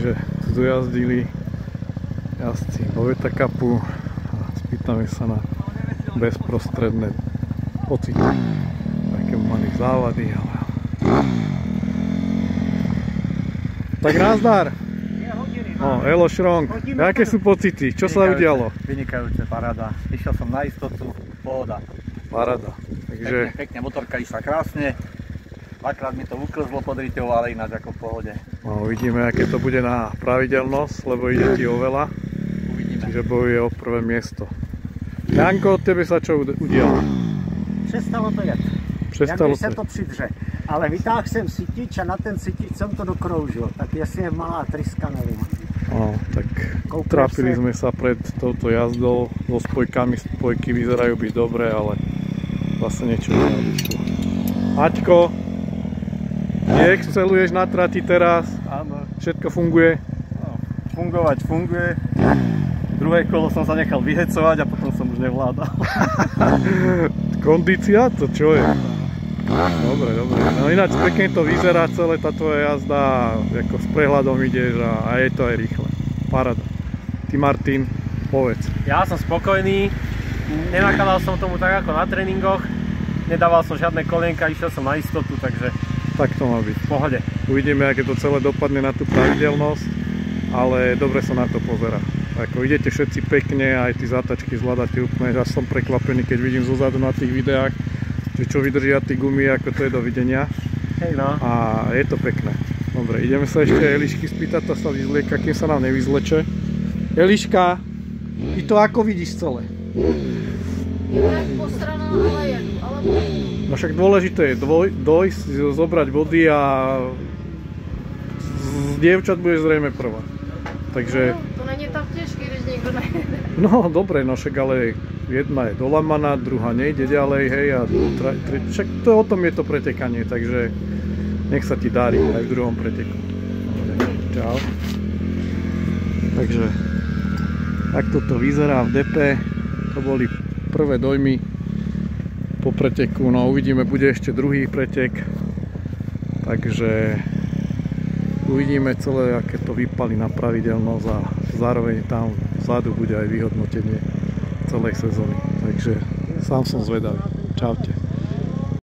Takže tu jazdili jazdci Boveta Cupu a spýtame sa na bezprostredné pocity, aké mali závady. Tak nazdar! Elo Šronk, aké sú pocity? Čo sa udialo? Vynikajúce, paráda. Išiel som na istotu, pohoda. Paráda. Takže... Pekne, motorka išla krásne. Dvakrát mi to uklzlo pod riťou, ale ináč ako v pohode. No, uvidíme, aké to bude na pravidelnosť, lebo ide ti o veľa. Uvidíme. Čiže bojuje o prvé miesto. Janko, od tebe sa čo udialo? Přestalo to jet. Přestalo se to přidře. Ale vytáhl jsem sytič a na ten sytič jsem to dokroužil. Tak jestli je malá tryska, nevím. No, tak trápili sme sa pred touto jazdou so spojkami. Spojky vyzerajú byť dobré, ale zase niečo nevyšlo. Aťko, exceluješ na trati teraz? Áno. Všetko funguje? No, fungovať funguje. Druhé kolo som sa nechal vyhecovať a potom som už nevládal. Kondícia? To čo je? Dobre. No ináč pekne to vyzerá celé tá tvoja jazda, ako s prehľadom ideš a je to aj rýchle. Paráda. Ty Martin, povedz. Ja som spokojný, nenakladal som tomu tak ako na tréningoch, nedával som žiadne kolienka, išiel som na istotu, takže tak to má byť. V pohode. Uvidíme, aké to celé dopadne na tú pravidelnosť, ale dobre sa na to pozerá. Ako idete všetci pekne, aj tí zátačky zvládate úplne, ja som prekvapený, keď vidím zozadu na tých videách, že čo vydržia tí gumy, ako to je dovidenia. Hej no. A je to pekné. Dobre, ideme sa ešte Elišky spýtať, tá sa vyzlieka, kým sa nám nevyzleče. Eliška, ty to ako vidíš celé? Po stranách, ale jedu, ale no však dôležité je dojsť, zobrať body a z dievčat budeš zrejme prvá. Takže... No, to není tak těžké, když někdo nejede. No dobre, no však ale jedna je dolamaná, druhá nejde ďalej, hej, a však to, o tom je to pretekanie, takže nech sa ti darí aj v druhom preteku. Čau. Takže takto to vyzerá v DP, to boli prvé dojmy po preteku, no uvidíme, bude ešte druhý pretek, takže uvidíme celé, aké to vypali na pravidelnosť a zároveň tam vzadu bude aj vyhodnotenie celej sezóny. Takže sám som zvedavý. Čaute.